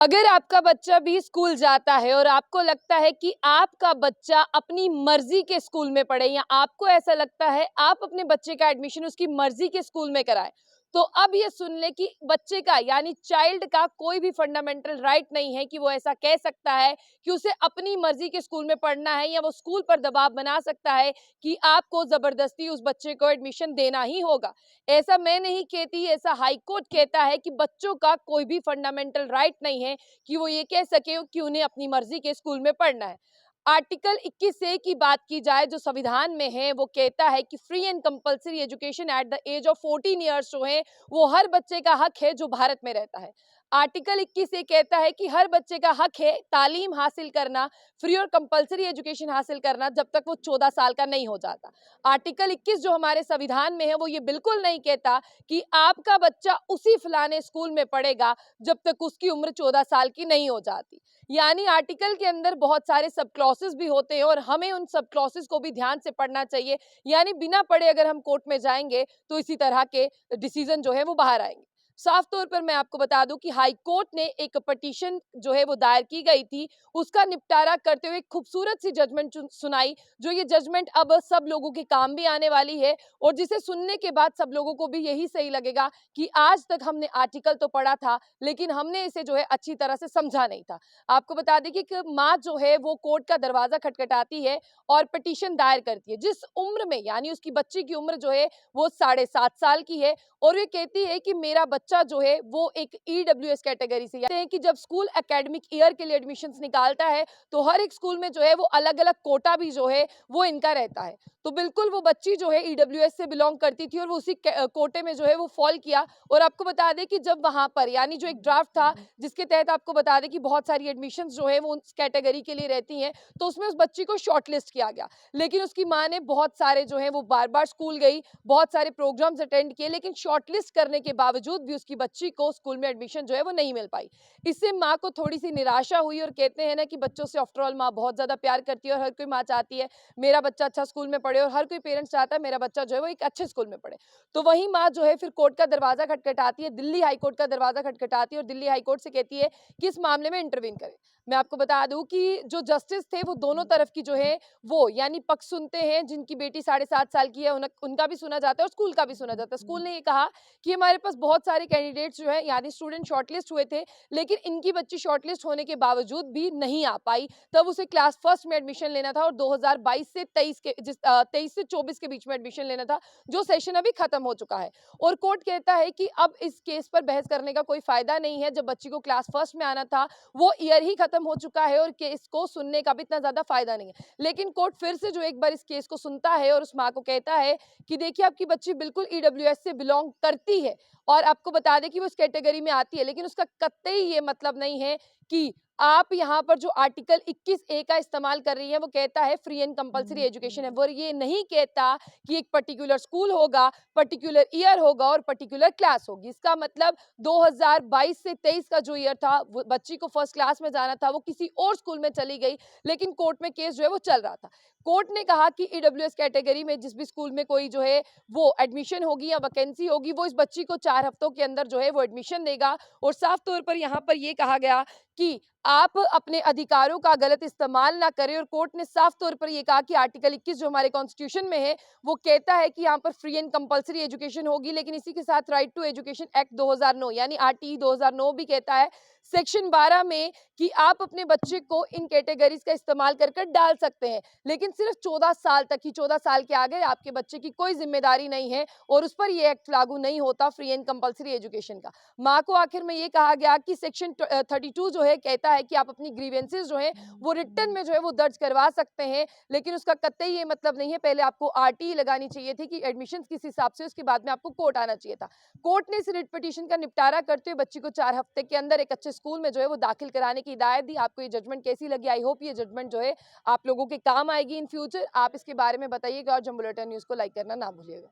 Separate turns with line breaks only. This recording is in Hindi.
अगर आपका बच्चा भी स्कूल जाता है और आपको लगता है कि आपका बच्चा अपनी मर्जी के स्कूल में पढ़े या आपको ऐसा लगता है आप अपने बच्चे का एडमिशन उसकी मर्जी के स्कूल में कराएं, तो अब ये सुन ले कि बच्चे का यानी चाइल्ड का कोई भी फंडामेंटल राइट नहीं है कि वो ऐसा कह सकता है कि उसे अपनी मर्जी के स्कूल में पढ़ना है, या वो स्कूल पर दबाव बना सकता है कि आपको जबरदस्ती उस बच्चे को एडमिशन देना ही होगा। ऐसा मैं नहीं कहती, ऐसा हाई कोर्ट कहता है कि बच्चों का कोई भी फंडामेंटल राइट नहीं है कि वो ये कह सके कि उन्हें अपनी मर्जी के स्कूल में पढ़ना है। आर्टिकल 21 ए की बात की जाए जो संविधान में है, वो कहता है कि free and compulsory education at the age of 14 years जो है वो हर बच्चे का हक है जो भारत में रहता है। आर्टिकल 21 ए कहता है कि हर बच्चे का हक है तालीम हासिल करना, फ्री और कंपल्सरी एजुकेशन हासिल करना जब तक वो 14 साल का नहीं हो जाता। आर्टिकल 21 जो हमारे संविधान में है वो ये बिल्कुल नहीं कहता कि आपका बच्चा उसी फलाने स्कूल में पढ़ेगा जब तक उसकी उम्र 14 साल की नहीं हो जाती। यानी आर्टिकल के अंदर बहुत सारे सब क्लॉसेस भी होते हैं और हमें उन सब क्लॉसेस को भी ध्यान से पढ़ना चाहिए। यानी बिना पढ़े अगर हम कोर्ट में जाएंगे तो इसी तरह के डिसीजन जो है वो बाहर आएंगे। साफ तौर पर मैं आपको बता दूं कि हाई कोर्ट ने एक पिटीशन जो है वो दायर की गई थी, उसका निपटारा करते हुए खूबसूरत सी जजमेंट सुनाई, जो ये जजमेंट अब सब लोगों के काम भी आने वाली है और जिसे सुनने के बाद सब लोगों को भी यही सही लगेगा कि आज तक हमने आर्टिकल तो पढ़ा था लेकिन हमने इसे जो है अच्छी तरह से समझा नहीं था। आपको बता दें कि एक माँ जो है वो कोर्ट का दरवाजा खटखटाती है और पिटीशन दायर करती है जिस उम्र में, यानी उसकी बच्ची की उम्र जो है वो 7.5 साल की है, और ये कहती है कि मेरा बच्चा जो है वो एक ईडब्ल्यूएस कैटेगरी से, यानी कि जब स्कूल एकेडमिक ईयर के लिए एडमिशंस निकालता है तो हर एक स्कूल में जो है वो अलग अलग कोटा भी जो है वो इनका रहता है। तो बिल्कुल वो बच्ची जो है ईडब्ल्यूएस से बिलोंग करती थी और वो उसी कोटे में जो है वो फॉल किया। और आपको बता दें कि जब वहां पर यानी जो एक ड्राफ्ट था जिसके तहत आपको बता दें कि बहुत सारी एडमिशंस जो है वो उस कैटेगरी के लिए रहती हैं, तो उसमें उस बच्ची को शॉर्टलिस्ट किया गया। लेकिन उसकी माँ ने बहुत सारे जो है वो बार बार स्कूल गई, बहुत सारे प्रोग्राम्स अटेंड किए, लेकिन शॉर्टलिस्ट करने के बावजूद भी उसकी बच्ची को स्कूल में एडमिशन जो है वो नहीं मिल पाई। इससे माँ को थोड़ी सी निराशा हुई और कहते हैं ना कि बच्चों से आफ्टर ऑल माँ बहुत ज्यादा प्यार करती है और हर कोई माँ चाहती है मेरा बच्चा अच्छा स्कूल में पढ़े, और हर कोई पेरेंट्स चाहता है मेरा बच्चा जो है वो एक अच्छे स्कूल में पढ़े। तो वही माँ जो है फिर कोर्ट का दरवाजा खटखटाती है, दिल्ली हाई कोर्ट का दरवाजा खटखटाती है और दिल्ली हाई कोर्ट से कहती है कि इस मामले में इंटरवीन करे। मैं आपको बता दूं कि जो जस्टिस थे वो दोनों तरफ की जो है वो यानी पक्ष सुनते हैं, जिनकी बेटी 7.5 साल की है उनका भी सुना जाता है और स्कूल का भी सुना जाता है। स्कूल ने ये कहा कि हमारे पास बहुत सारे कैंडिडेट्स जो है यानी स्टूडेंट शॉर्टलिस्ट हुए थे, लेकिन इनकी बच्ची शॉर्टलिस्ट होने के बावजूद भी नहीं आ पाई। तब उसे क्लास फर्स्ट में एडमिशन लेना था और 2022 से 23 से 24 के बीच में एडमिशन लेना था, जो सेशन अभी खत्म हो चुका है। और कोर्ट कहता है कि अब इस केस पर बहस करने का कोई फायदा नहीं है। जब बच्ची को क्लास फर्स्ट में आना था वो ईयर ही खत्म हो चुका है और केस को सुनने का भी इतना ज्यादा फायदा नहीं है। लेकिन कोर्ट फिर से जो एक बार इस केस को सुनता है और उस माँ को कहता है कि देखिए आपकी बच्ची बिल्कुल ईडब्ल्यूएस से बिलोंग करती है और आपको बता दें कि वो इस कैटेगरी में आती है, लेकिन उसका कतई ये मतलब नहीं है कि आप यहाँ पर जो आर्टिकल 21 ए का इस्तेमाल कर रही है वो कहता है फ्री एंड कंपल्सरी एजुकेशन है, वो ये नहीं कहता कि एक पर्टिकुलर स्कूल होगा, पर्टिकुलर ईयर होगा और पर्टिकुलर क्लास होगी। इसका मतलब 2022 से 23 का जो ईयर था वो बच्ची को फर्स्ट क्लास में जाना था, वो किसी और स्कूल में चली गई, लेकिन कोर्ट में केस जो है वो चल रहा था। कोर्ट ने कहा कि ईडब्ल्यूएस कैटेगरी में जिस भी स्कूल में कोई जो है वो एडमिशन होगी या वैकेंसी होगी, वो इस बच्ची को 4 हफ्तों के अंदर जो है वो एडमिशन देगा। और साफ तौर पर यहाँ पर ये कहा गया कि आप अपने अधिकारों का गलत इस्तेमाल ना करें। और कोर्ट ने साफ तौर पर यह कहा कि आर्टिकल 21 जो हमारे कॉन्स्टिट्यूशन में है वो कहता है कि यहाँ पर फ्री एंड कंपल्सरी एजुकेशन होगी, लेकिन इसी के साथ राइट टू एजुकेशन एक्ट 2009 यानी आरटीई 2009 भी कहता है सेक्शन 12 में कि आप अपने बच्चे को इन कैटेगरीज का इस्तेमाल कर डाल सकते हैं, लेकिन सिर्फ 14 साल तक ही। 14 साल के आगे आपके बच्चे की कोई जिम्मेदारी नहीं है और उस पर यह एक्ट लागू नहीं होता फ्री एंड कंपल्सरी एजुकेशन का। माँ को आखिर में ये कहा गया कि सेक्शन 32 जो है कहता है कि आप अपनी ग्रीवेंसेस जो है वो रिटर्न में जो है वो दर्ज करवा सकते हैं, लेकिन उसका कतई ये मतलब नहीं है। पहले आपको आरटीई लगानी चाहिए थी कि एडमिशन किस हिसाब से, उसके बाद में आपको कोर्ट आना चाहिए था। कोर्ट ने इस रिट पिटीशन का निपटारा करते हुए बच्ची को 4 हफ्ते के अंदर एक अच्छे स्कूल में जो है वो दाखिल कराने की हिदायत दी। आपको ये जजमेंट कैसी लगी? आई होप ये जजमेंट जो है आप लोगों के काम आएगी इन फ्यूचर। आप इसके बारे में बताइएगा और जंग बुलेटिन न्यूज को लाइक करना ना भूलिएगा।